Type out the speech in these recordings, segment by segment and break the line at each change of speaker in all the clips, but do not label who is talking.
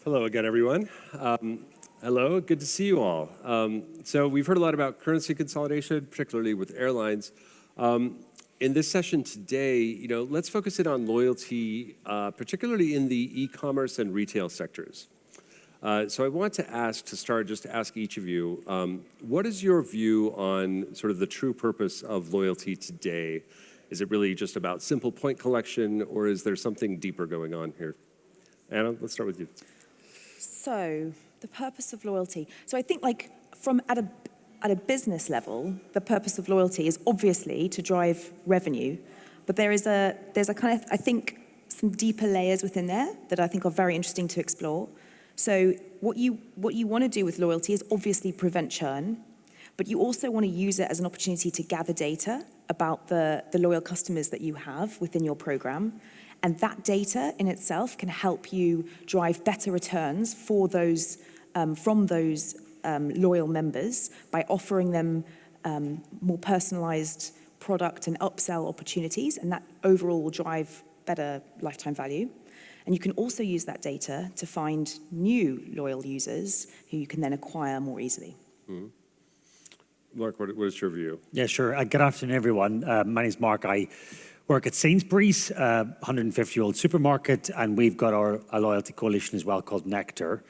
Hello again, everyone. Hello, good to see you all. So we've heard a lot about currency consolidation, particularly with airlines. In this session today, let's focus in on loyalty, particularly in the e-commerce and retail sectors. So I want to ask each of you, what is your view on sort of the true purpose of loyalty today? Is it really just about simple point collection, or is there something deeper going on here? Anna, let's start with you.
So, the purpose of loyalty. So I think at a business level, the purpose of loyalty is obviously to drive revenue, but there's a kind of, I think, some deeper layers within there that I think are very interesting to explore. So what you want to do with loyalty is obviously prevent churn, but you also want to use it as an opportunity to gather data about the loyal customers that you have within your program. And that data in itself can help you drive better returns for those from those loyal members by offering them more personalized product and upsell opportunities, and that overall will drive better lifetime value. And you can also use that data to find new loyal users who you can then acquire more easily.
Mm-hmm. Mark, what is your view?
Yeah, sure. Good afternoon, everyone. My name's Mark. I work at Sainsbury's, 150-year-old supermarket, and we've got a loyalty coalition as well called Nectar.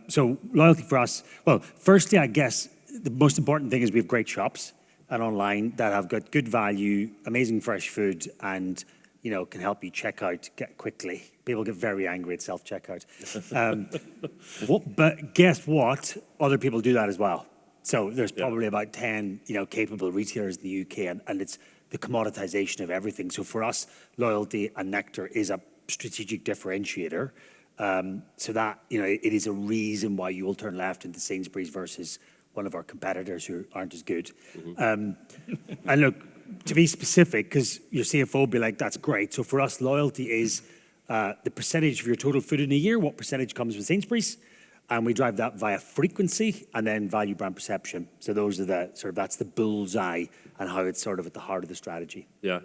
So loyalty for us, well, firstly, I guess the most important thing is we have great shops and online that have got good value, amazing fresh food, and can help you check out quickly. People get very angry at self-checkout. But guess what? Other people do that as well. So there's probably about 10 capable retailers in the UK, and it's the commoditization of everything. So for us, loyalty and Nectar is a strategic differentiator. So that it is a reason why you will turn left into Sainsbury's versus one of our competitors who aren't as good. Mm-hmm. And look, to be specific, because your CFO will be like, that's great. So for us, loyalty is the percentage of your total food in a year, what percentage comes from Sainsbury's, and we drive that via frequency and then value brand perception. So those are that's the bullseye and how it's sort of at the heart of the strategy.
Yeah.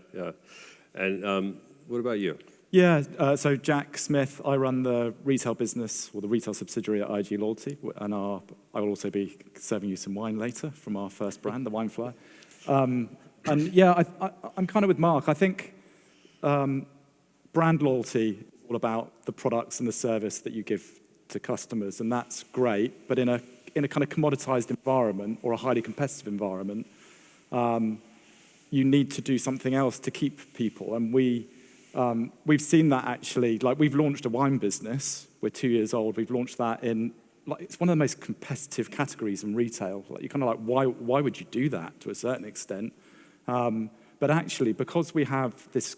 And what about you?
Yeah, so Jack Smith, I run the retail business, or the retail subsidiary at IAG Loyalty, and I will also be serving you some wine later from our first brand, the Wine Flyer. And yeah, I'm kind of with Mark. I think brand loyalty is all about the products and the service that you give to customers, and that's great, but in a kind of commoditized environment or a highly competitive environment, you need to do something else to keep people, and we've seen that actually. Like, we've launched a wine business. We're 2 years old. We've launched that in, it's one of the most competitive categories in retail. Like, you're kind of like, why would you do that to a certain extent? But actually, because we have this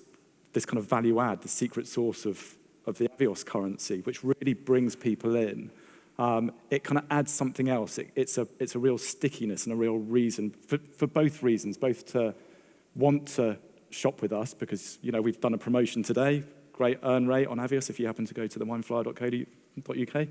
kind of value add, the secret source of the behaviours currency, which really brings people in, it kind of adds something else. It's a real stickiness and a real reason for both reasons, both to want to shop with us, because we've done a promotion today, great earn rate on Avios if you happen to go to the wineflyer.co.uk.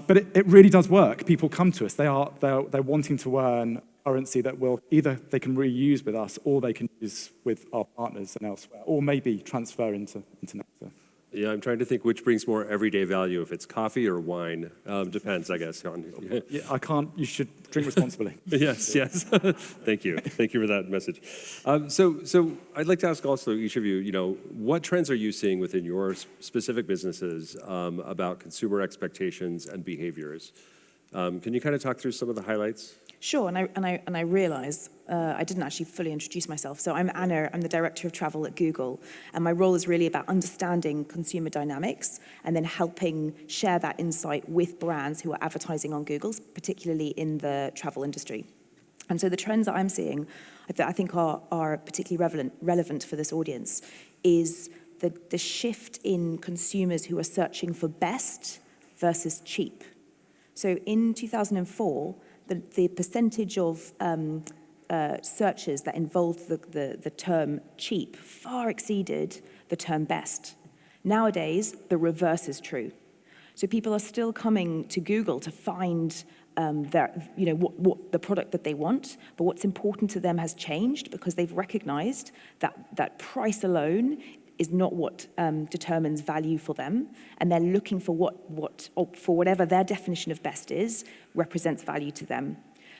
But it really does work. People come to us. They're wanting to earn currency that will either they can reuse with us, or they can use with our partners and elsewhere, or maybe transfer into Nectar.
Yeah, I'm trying to think which brings more everyday value, if it's coffee or wine. Depends, I guess.
Yeah, I can't. You should drink responsibly.
Yes. Thank you for that message. So I'd like to ask also each of you, what trends are you seeing within your specific businesses about consumer expectations and behaviors? Can you kind of talk through some of the highlights?
Sure, and I realise I didn't actually fully introduce myself. So I'm Anna, I'm the Director of Travel at Google, and my role is really about understanding consumer dynamics and then helping share that insight with brands who are advertising on Google, particularly in the travel industry. And so the trends that I'm seeing, I think are particularly relevant for this audience, is the shift in consumers who are searching for best versus cheap. So in 2004, the percentage of searches that involved the term cheap far exceeded the term best. Nowadays, the reverse is true. So people are still coming to Google to find what the product that they want, but what's important to them has changed because they've recognized that price alone is not what determines value for them, and they're looking for for whatever their definition of best is, represents value to them.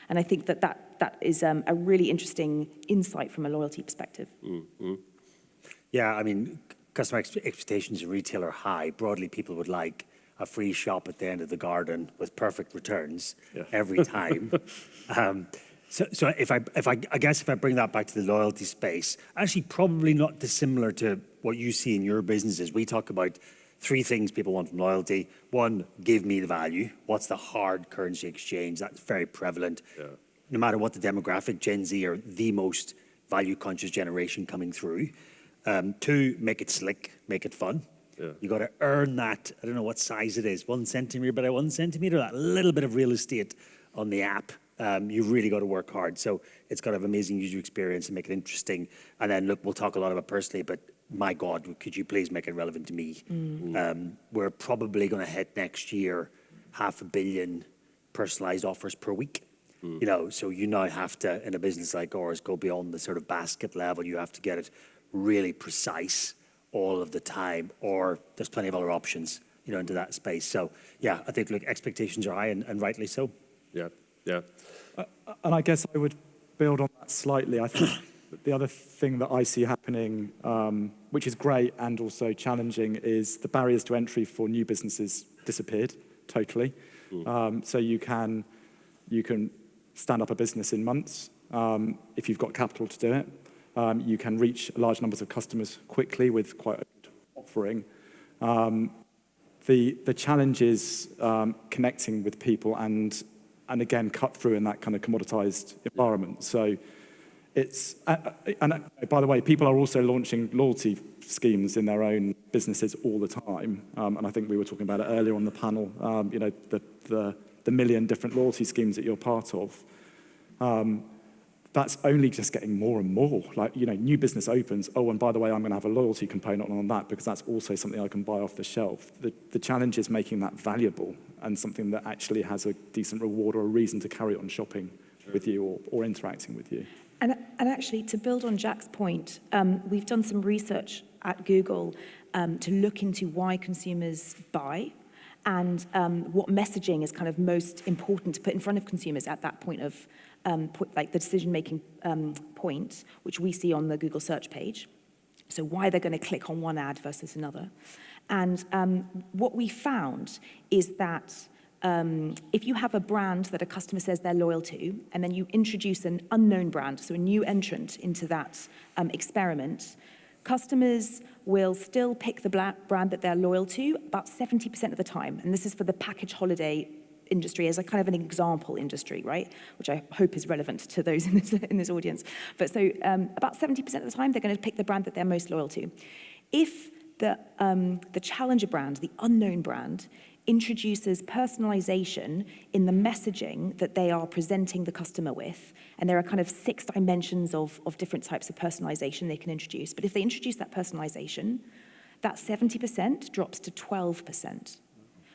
And I think that is a really interesting insight from a loyalty perspective.
Mm-hmm.
Yeah, I mean, customer expectations in retail are high. Broadly, people would like a free shop at the end of the garden with perfect returns every time. So I guess if I bring that back to the loyalty space, actually probably not dissimilar to what you see in your businesses. We talk about 3 things people want from loyalty. 1, give me the value. What's the hard currency exchange? That's very prevalent. Yeah. No matter what the demographic, Gen Z are the most value-conscious generation coming through. 2, make it slick, make it fun. Yeah. You got to earn that. I don't know what size it is, 1 centimeter by 1 centimeter, that little bit of real estate on the app. You've really got to work hard. So it's got to have amazing user experience and make it interesting. And then, look, we'll talk a lot about personally, but my God, could you please make it relevant to me? We're probably going to hit next year 500 million personalized offers per week. You know, so you now have to, in a business like ours, go beyond the sort of basket level. You have to get it really precise all of the time, or there's plenty of other options, you know, into that space. So, yeah, I think, look, expectations are high, and rightly so.
Yeah, yeah.
And I guess I would build on that slightly. I think the other thing that I see happening, which is great and also challenging, is the barriers to entry for new businesses disappeared totally. So you can stand up a business in months if you've got capital to do it. You can reach large numbers of customers quickly with quite a good offering. The challenge is connecting with people and again cut through in that kind of commoditized environment. So it's and by the way, people are also launching loyalty schemes in their own businesses all the time. And I think we were talking about it earlier on the panel. You know, the million different loyalty schemes that you're part of. That's only just getting more and more. Like, you know, new business opens. Oh, and by the way, I'm going to have a loyalty component on that because that's also something I can buy off the shelf. The challenge is making that valuable and something that actually has a decent reward or a reason to carry on shopping with you or interacting with you.
And actually, to build on Jack's point, we've done some research at Google to look into why consumers buy and what messaging is kind of most important to put in front of consumers at that point of like the decision-making point, which we see on the Google search page. So why they're going to click on one ad versus another. And what we found is that if you have a brand that a customer says they're loyal to, and then you introduce an unknown brand, so a new entrant into that experiment, customers will still pick the brand that they're loyal to about 70% of the time. And this is for the package holiday industry as a kind of an example industry, right? Which I hope is relevant to those in this audience. But so about 70% of the time, they're going to pick the brand that they're most loyal to. If the challenger brand, the unknown brand, introduces personalization in the messaging that they are presenting the customer with, and there are kind of 6 dimensions of different types of personalization they can introduce. But if they introduce that personalization, that 70% drops to 12%.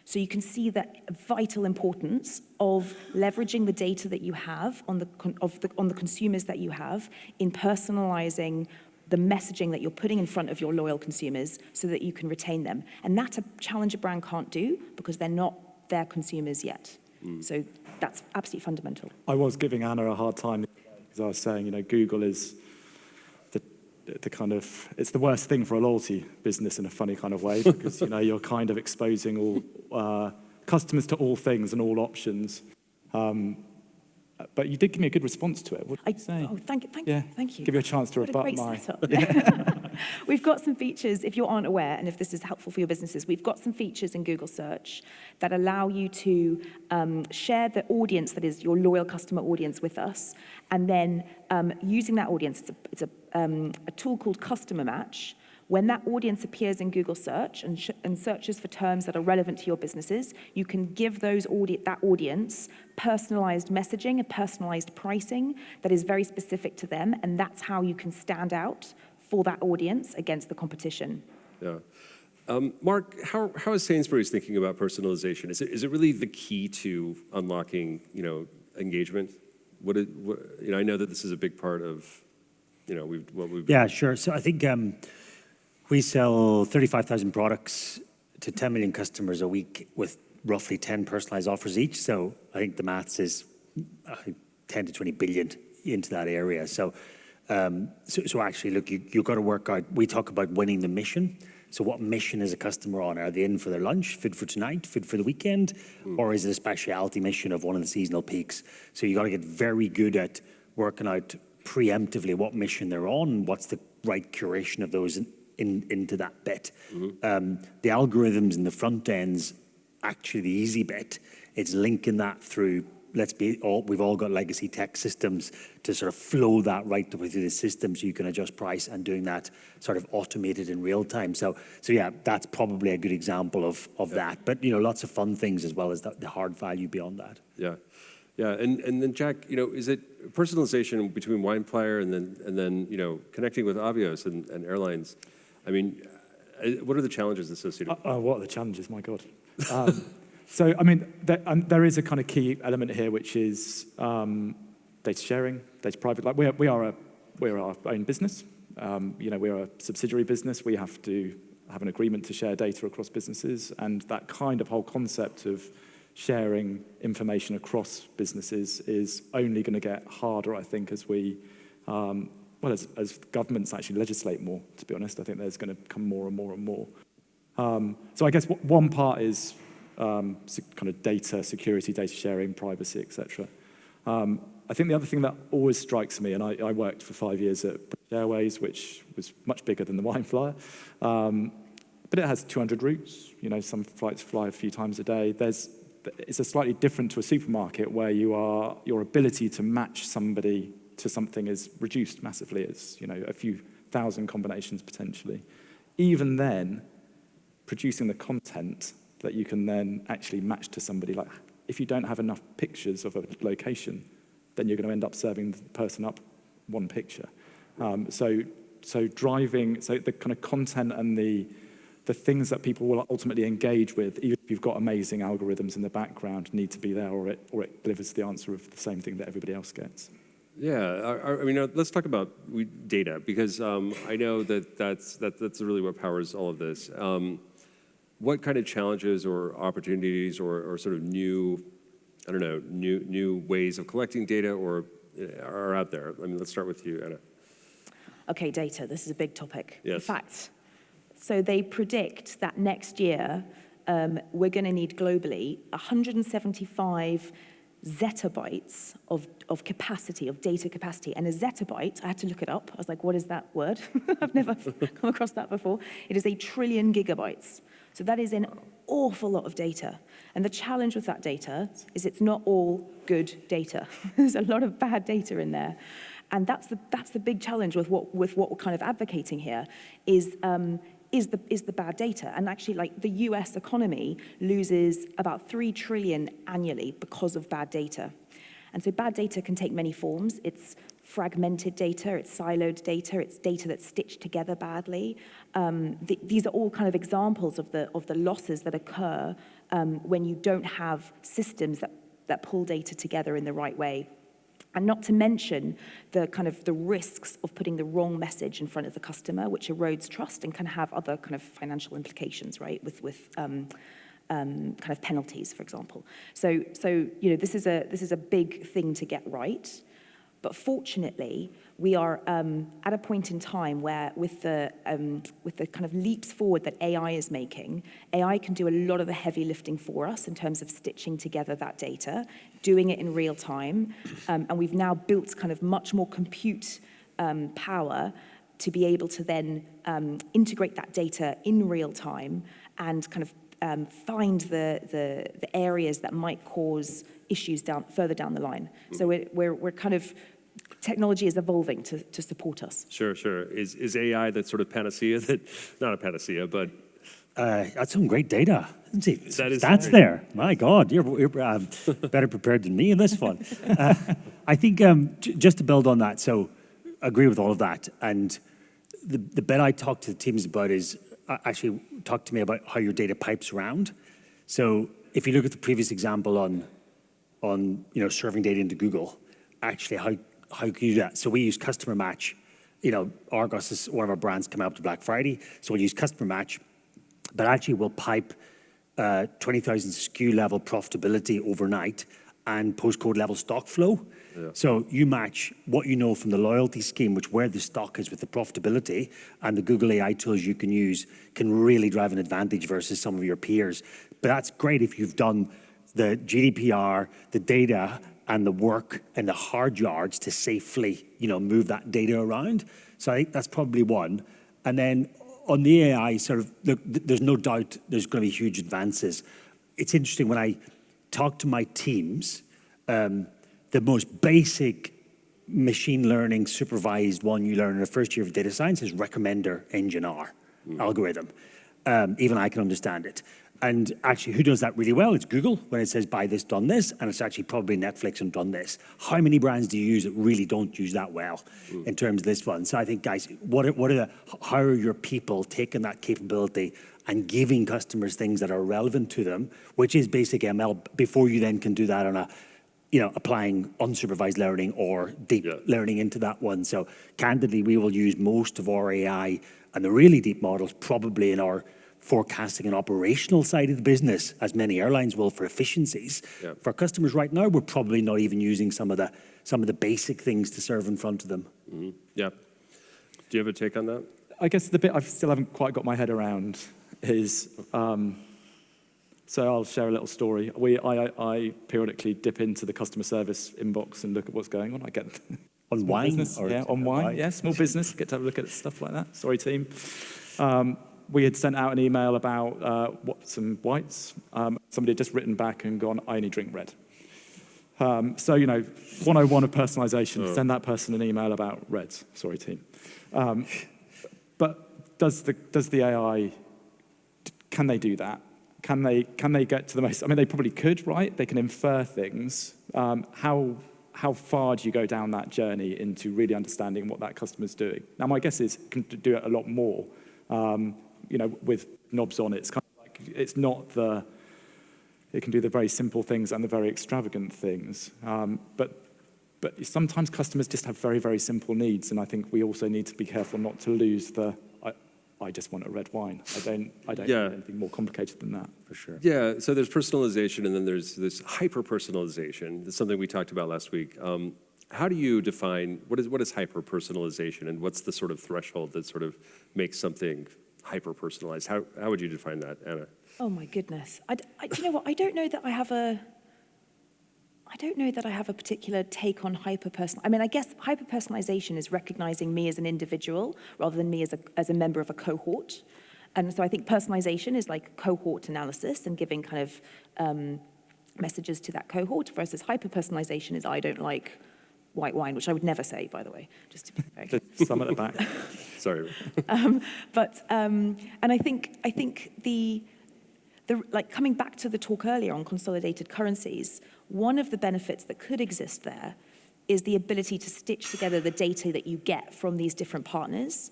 So you can see the vital importance of leveraging the data that you have on the consumers that you have in personalizing the messaging that you're putting in front of your loyal consumers so that you can retain them. And that a challenger brand can't do because they're not their consumers yet. So that's absolutely fundamental.
I was giving Anna a hard time because I was saying, you know, Google is the kind of, it's the worst thing for a loyalty business in a funny kind of way because, you know, you're kind of exposing all customers to all things and all options. But you did give me a good response to it. What did you say?
Oh, thank you.
Give you a chance to rebut my...
We've got some features, if you aren't aware, and if this is helpful for your businesses, we've got some features in Google Search that allow you to share the audience that is your loyal customer audience with us, and then using that audience, it's a tool called Customer Match. When that audience appears in Google Search and searches for terms that are relevant to your businesses, you can give that audience personalized messaging and personalized pricing that is very specific to them, and that's how you can stand out for that audience against the competition.
Yeah. Mark, how is Sainsbury's thinking about personalization? Is it really the key to unlocking, you know, engagement? I know that this is a big part of, you know, what we've.
Yeah, sure. So I think We sell 35,000 products to 10 million customers a week with roughly 10 personalized offers each. So I think the maths is 10 to 20 billion into that area. So actually, look, you've got to work out, we talk about winning the mission. So what mission is a customer on? Are they in for their lunch, food for tonight, food for the weekend? Or is it a specialty mission of one of the seasonal peaks? So you got to get very good at working out preemptively what mission they're on and what's the right curation of those into that bit. The algorithms and the front ends, actually the easy bit, it's linking that through, we've all got legacy tech systems to sort of flow that right through the system so you can adjust price, and doing that sort of automated in real time. So yeah, that's probably a good example of that. But, lots of fun things as well as the hard value beyond that.
Yeah. Yeah, and then Jack, is it personalization between Wineplayer and then connecting with Avios and airlines? I mean, what are the challenges associated?
What are the challenges? My God. So, I mean, there is a kind of key element here, which is data sharing, data private. Like we're our own business. We're a subsidiary business. We have to have an agreement to share data across businesses, and that kind of whole concept of sharing information across businesses is only going to get harder, I think, as we, as governments actually legislate more, to be honest. I think there's going to come more and more and more. So I guess one part is kind of data security, data sharing, privacy, etc. I think the other thing that always strikes me, and I worked for 5 years at British Airways, which was much bigger than the Wine Flyer, but it has 200 routes. Some flights fly a few times a day. It's a slightly different to a supermarket where your ability to match somebody to something is reduced massively. It's a few thousand combinations potentially. Even then, producing the content that you can then actually match to somebody, like if you don't have enough pictures of a location, then you're going to end up serving the person up one picture. So the kind of content and the things that people will ultimately engage with, even if you've got amazing algorithms in the background, need to be there, or it delivers the answer of the same thing that everybody else gets.
Yeah, I mean, let's talk about data, because I know that's really what powers all of this. What kind of challenges or opportunities or sort of new ways of collecting data are out there? I mean, let's start with you, Anna.
Okay, data. This is a big topic.
Yes.
In fact, so they predict that next year we're going to need globally 175 zettabytes of capacity, of data capacity. And a zettabyte, I had to look it up. I was like, what is that word? I've never come across that before. It is 1 trillion gigabytes. So that is an awful lot of data. And the challenge with that data is it's not all good data. There's a lot of bad data in there. And that's the big challenge with what we're kind of advocating here is the bad data. And actually, like, the US economy loses about 3 trillion annually because of bad data. And so bad data can take many forms. It's fragmented data, it's siloed data, it's data that's stitched together badly. These are all kind of examples of the losses that occur when you don't have systems that pull data together in the right way. And not to mention the risks of putting the wrong message in front of the customer, which erodes trust and can have other kind of financial implications, right? With kind of penalties, for example. So this is a big thing to get right. But fortunately, we are at a point in time where, with the kind of leaps forward that AI is making, AI can do a lot of the heavy lifting for us in terms of stitching together that data, doing it in real time, and we've now built kind of much more compute power to be able to then integrate that data in real time and kind of find the areas that might cause issues further down the line. So we're kind of, technology is evolving to support us.
Sure. Is AI that sort of panacea not a panacea, but...
That's some great data, isn't it?
That's
there. My God, you're better prepared than me in this one. I think just to build on that, so agree with all of that. And the bit I talk to the teams about is actually talk to me about how your data pipes around. So if you look at the previous example on serving data into Google, actually how can you do that? So we use customer match Argos is one of our brands coming up to Black Friday, so we'll use customer match, but actually we'll pipe 20,000 SKU level profitability overnight and postcode level stock flow. Yeah. So you match what you know from the loyalty scheme, which where the stock is with the profitability, and the Google AI tools you can use can really drive an advantage versus some of your peers. But that's great if you've done the GDPR, the data, and the work and the hard yards to safely, move that data around. So I think that's probably one. And then on the AI, look, there's no doubt there's going to be huge advances. It's interesting when I talk to my teams, the most basic machine learning supervised one you learn in the first year of data science is recommender engine R algorithm. Even I can understand it. And actually, who does that really well? It's Google, when it says buy this, done this, and it's actually probably Netflix and done this. How many brands do you use that really don't use that well in terms of this one? So I think, guys, how are your people taking that capability and giving customers things that are relevant to them, which is basic ML, before you then can do that on applying unsupervised learning or deep learning into that one. So candidly, we will use most of our AI and the really deep models probably in our forecasting and operational side of the business, as many airlines will for efficiencies. Yeah. For customers right now, we're probably not even using some of the basic things to serve in front of them.
Mm-hmm. Yeah. Do you have a take on that?
I guess the bit I still haven't quite got my head around is, so I'll share a little story. I periodically dip into the customer service inbox and look at what's going on. I get
on wine?
On wine, yeah, small business, get to have a look at stuff like that. Sorry, team. We had sent out an email about some whites. Somebody had just written back and gone, I only drink red. So, 101 of personalization, send that person an email about reds. Sorry, team. But does the AI, can they do that? Can they get to the most, they probably could, right? They can infer things. How far do you go down that journey into really understanding what that customer's doing? Now, my guess is it can do it a lot more. With knobs on it. It's kind of like, it's not it can do the very simple things and the very extravagant things. But sometimes customers just have very, very simple needs. And I think we also need to be careful not to lose I just want a red wine. I don't need anything more complicated than that, for sure.
Yeah, so there's personalization and then there's this hyper-personalization. That's something we talked about last week. How do you define, what is hyper-personalization and what's the sort of threshold that sort of makes something hyper-personalized? How would you define that, Anna?
Oh my goodness. Do you know what? I don't know that I have a particular take on hyper-personal. I guess hyper-personalization is recognizing me as an individual rather than me as a member of a cohort. And so I think personalization is like cohort analysis and giving kind of messages to that cohort, versus hyper-personalization is I don't like white wine, which I would never say, by the way, just to be very clear.
Some at the back.
Sorry.
And I think the like coming back to the talk earlier on consolidated currencies, one of the benefits that could exist there is the ability to stitch together the data that you get from these different partners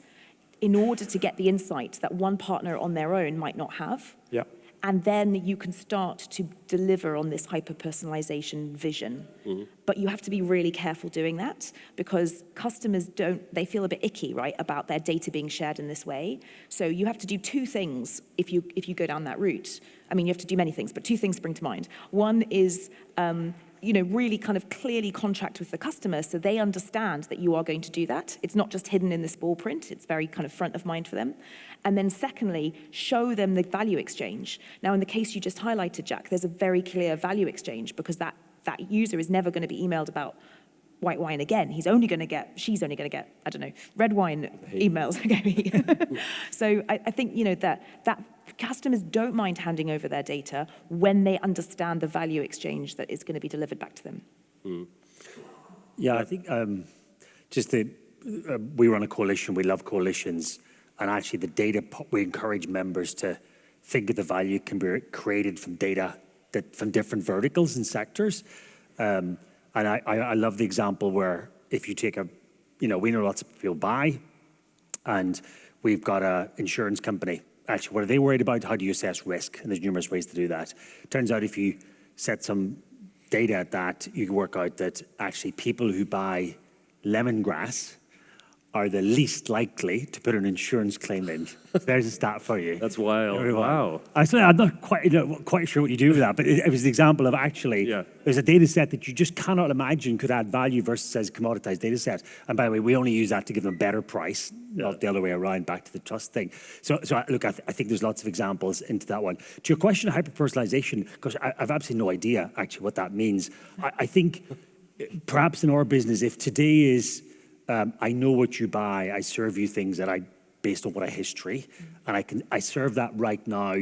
in order to get the insight that one partner on their own might not have.
Yeah.
And then you can start to deliver on this hyper-personalization vision. Mm-hmm. But you have to be really careful doing that because customers they feel a bit icky, right, about their data being shared in this way. So you have to do two things if you go down that route. You have to do many things, but two things spring to mind. One is, really kind of clearly contract with the customer so they understand that you are going to do that. It's not just hidden in the small print. It's very kind of front of mind for them. And then secondly, show them the value exchange. Now, in the case you just highlighted, Jack, there's a very clear value exchange because that user is never going to be emailed about white wine again. She's only going to get, I don't know, red wine emails. So I think, that customers don't mind handing over their data when they understand the value exchange that is going to be delivered back to them. Mm.
Yeah, I think we run a coalition, we love coalitions, and actually the data, we encourage members to think of the value can be created from data from different verticals and sectors. And I love the example where if you take we know lots of people buy, and we've got an insurance company. Actually, what are they worried about? How do you assess risk? And there's numerous ways to do that. Turns out if you set some data at that, you can work out that actually people who buy lemongrass are the least likely to put an insurance claim in. There's a stat for you.
That's wild. Wow.
I'm not quite sure what you do with that, but it was the example of actually, there's a data set that you just cannot imagine could add value versus as a commoditized data set. And by the way, we only use that to give them a better price, not the other way around, back to the trust thing. So look, I think there's lots of examples into that one. To your question of hyper-personalization, because I've absolutely no idea actually what that means. I think perhaps in our business, if today is, I know what you buy, I serve you things that based on what I history, and I serve that right now,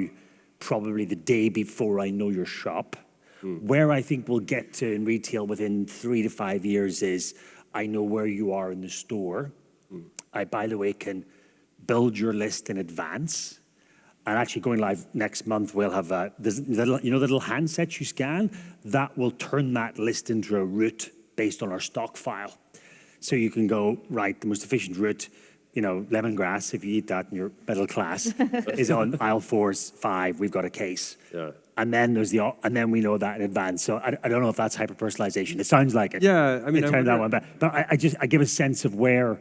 probably the day before I know your shop. Where I think we'll get to in retail within 3 to 5 years is, I know where you are in the store. I, by the way, can build your list in advance. And actually going live next month, we'll have the little handset you scan, that will turn that list into a route based on our stock file. So you can go, right, the most efficient route, lemongrass, if you eat that in your middle class, is on aisle 5, we've got a case. Yeah. And then and then we know that in advance. So I don't know if that's hyper-personalization. It sounds like it.
Yeah, I mean,
it turns that one, but I give a sense of where,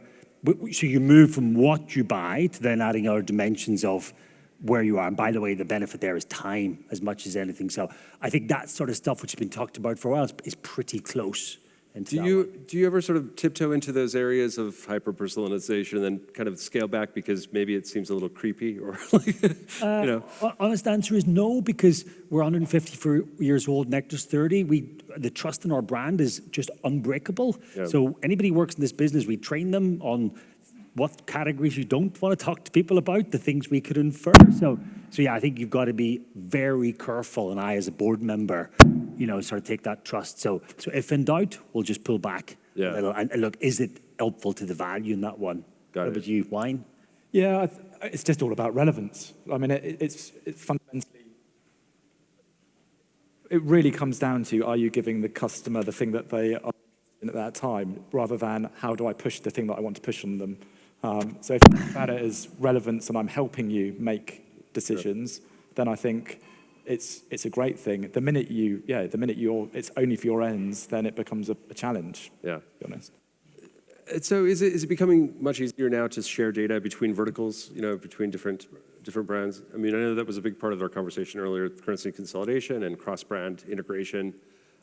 so you move from what you buy to then adding other dimensions of where you are. And by the way, the benefit there is time as much as anything. So I think that sort of stuff, which has been talked about for a while, is pretty close.
Do you ever sort of tiptoe into those areas of hyper-personalization and then kind of scale back because maybe it seems a little creepy or
Honest answer is no, because we're 154 years old, Nectar's 30. The trust in our brand is just unbreakable. Yeah. So anybody who works in this business, we train them on what categories you don't want to talk to people about, the things we could infer. So yeah, I think you've got to be very careful, and I as a board member, sort of take that trust. So if in doubt, we'll just pull back a little. And look, is it helpful to the value in that one? What about you, Wine?
Yeah, it's just all about relevance. I mean, it's fundamentally, it really comes down to, are you giving the customer the thing that they are in at that time, rather than how do I push the thing that I want to push on them? So if you think about it as relevance and I'm helping you make decisions, then I think it's a great thing. The minute it's only for your ends, then it becomes a challenge. Yeah, to be honest.
So is it becoming much easier now to share data between verticals, between different brands? I mean, I know that was a big part of our conversation earlier, currency consolidation and cross-brand integration.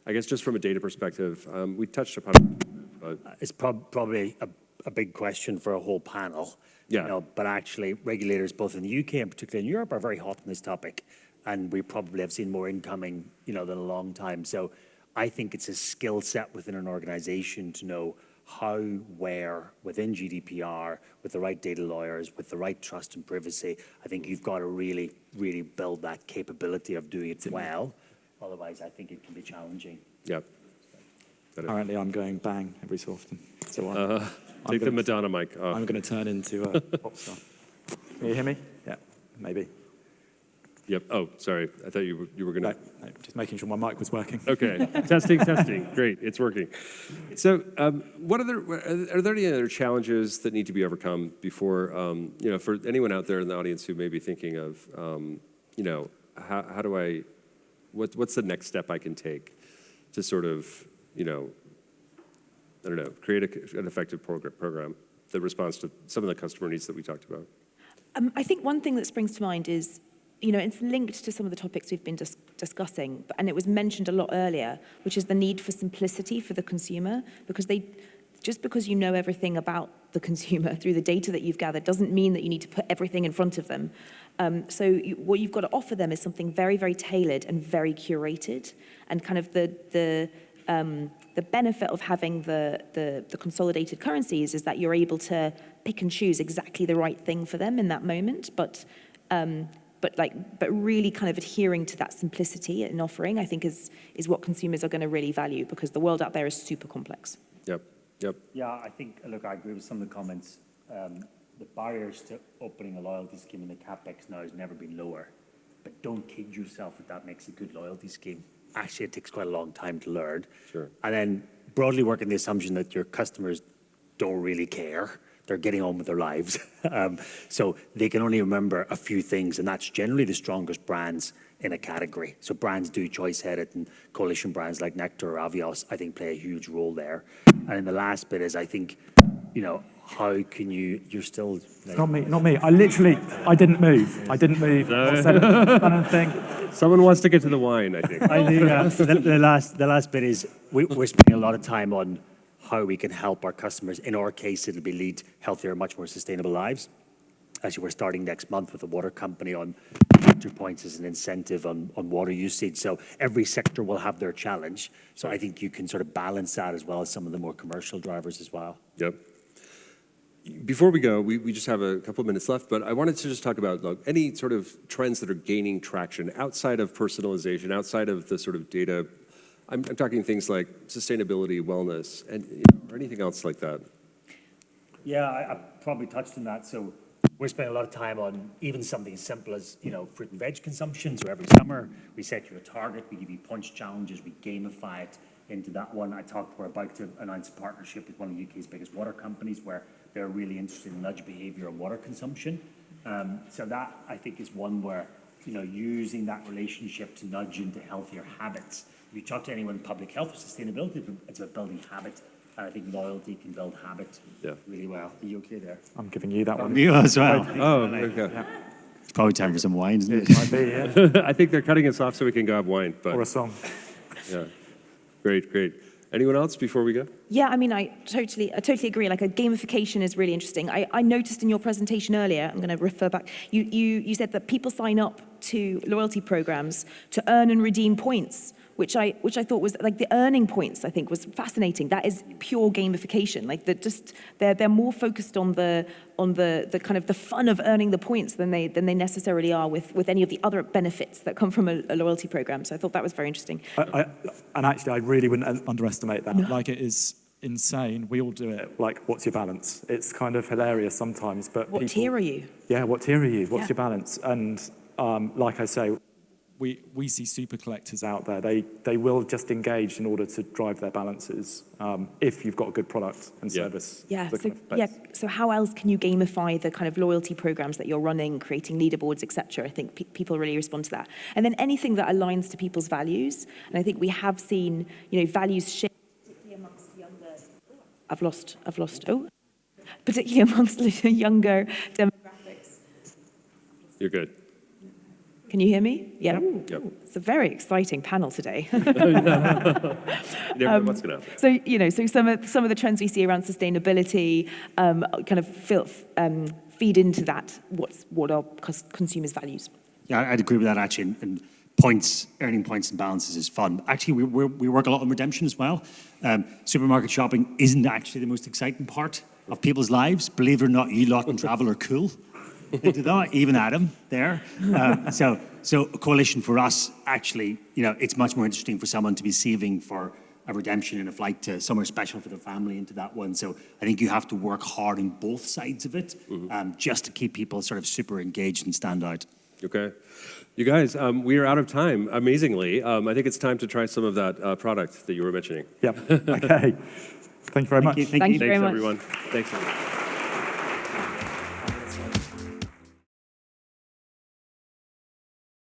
I guess just from a data perspective, we touched upon it. But
it's probably a big question for a whole panel.
Yeah.
But actually, regulators both in the UK and particularly in Europe are very hot on this topic. And we probably have seen more incoming, than a long time. So I think it's a skill set within an organization to know how, where, within GDPR, with the right data lawyers, with the right trust and privacy. I think you've got to really, really build that capability of doing it well. Otherwise, I think it can be challenging.
Yep.
Apparently, I'm going bang every so often. So
take the Madonna mic off.
I'm going to turn into a pop star. Can you hear me? Yeah, maybe.
Yep. Oh, sorry. I thought you were going to...
No, just making sure my mic was working.
Okay. testing. Great. It's working. So are there any other challenges that need to be overcome before, for anyone out there in the audience who may be thinking of, how do I... What's the next step I can take to sort of, create an effective program that responds to some of the customer needs that we talked about?
I think one thing that springs to mind is, it's linked to some of the topics we've been discussing, and it was mentioned a lot earlier, which is the need for simplicity for the consumer, because just because you know everything about the consumer through the data that you've gathered doesn't mean that you need to put everything in front of them. What you've got to offer them is something very, very tailored and very curated, and kind of the benefit of having the consolidated currencies is that you're able to pick and choose exactly the right thing for them in that moment, but really kind of adhering to that simplicity in offering, I think is what consumers are going to really value, because the world out there is super complex.
Yep.
Yeah, I think, look, I agree with some of the comments. The barriers to opening a loyalty scheme in the CapEx now has never been lower. But don't kid yourself that makes a good loyalty scheme. Actually, it takes quite a long time to learn.
Sure.
And then broadly working the assumption that your customers don't really care. They're getting on with their lives. So they can only remember a few things, and that's generally the strongest brands in a category. So brands do choice-headed, and coalition brands like Nectar or Avios, I think, play a huge role there. And then the last bit is, I think, how can you're still...
Not me. I didn't move. I didn't move. Not said anything, done anything.
Someone wants to get to the wine, I think.
I think the last bit is we're spending a lot of time on how we can help our customers. In our case, it'll be lead healthier, much more sustainable lives. Actually, we're starting next month with a water company on 2 points as an incentive on water usage. So every sector will have their challenge. So I think you can sort of balance that as well as some of the more commercial drivers as well.
Yep. Before we go, we just have a couple of minutes left, but I wanted to just talk about any sort of trends that are gaining traction outside of personalization, outside of the sort of data. I'm talking things like sustainability, wellness, and or anything else like that.
Yeah, I probably touched on that. So we're spending a lot of time on even something as simple as, fruit and veg consumption. So every summer we set you a target, we give you punch challenges, we gamify it into that one. We're about to announce a partnership with one of the UK's biggest water companies where they're really interested in nudge behaviour and water consumption. So that, I think, is one where, using that relationship to nudge into healthier habits. If you talk to anyone in public health or sustainability, it's about building habit. And I think loyalty can build habit really well. Are you okay there?
I'm giving you that one.
You as well.
Oh, okay.
Yeah.
It's probably time for some wine, isn't it?
It might be, yeah.
I think they're cutting us off so we can go have wine. But
Or a song.
yeah, great. Anyone else before we go?
Yeah, I mean, I totally agree. Like, a gamification is really interesting. I noticed in your presentation earlier, I'm going to refer back, you said that people sign up to loyalty programs to earn and redeem points, which I thought was, like, the earning points, I think, was fascinating. That is pure gamification. Like, they're more focused on the kind of the fun of earning the points than they necessarily are with any of the other benefits that come from a loyalty program. So I thought that was very interesting.
And actually, I really wouldn't underestimate that. No. Like, it is insane. We all do it. Like, what's your balance? It's kind of hilarious sometimes, but
what tier are you?
Yeah, what tier are you? What's your balance? And like I say,
we see super collectors out
there. They will just engage in order to drive their balances if you've got a good product and service.
Yeah. So how else can you gamify the kind of loyalty programs that you're running, creating leaderboards, etc.? I think people really respond to that. And then anything that aligns to people's values. And I think we have seen, values shift, particularly amongst younger. Particularly amongst younger demographics.
You're good.
Can you hear me? Yeah.
Yep.
It's a very exciting panel today.
You never know what's going to happen.
So some of the trends we see around sustainability kind of feed into that. What are consumers' values?
Yeah, I'd agree with that actually. And earning points and balances is fun. Actually, we work a lot on redemption as well. Supermarket shopping isn't actually the most exciting part of people's lives. Believe it or not, you lot in travel are cool. Into that, even Adam there. So a coalition for us, actually, it's much more interesting for someone to be saving for a redemption in a flight to somewhere special for their family into that one. So I think you have to work hard on both sides of it just to keep people sort of super engaged and stand out.
Okay. You guys, we are out of time, amazingly. I think it's time to try some of that product that you were mentioning.
Yeah. Okay. Thank you very much.
Thank you.
Very much.
Thanks, everyone. Thanks, everyone.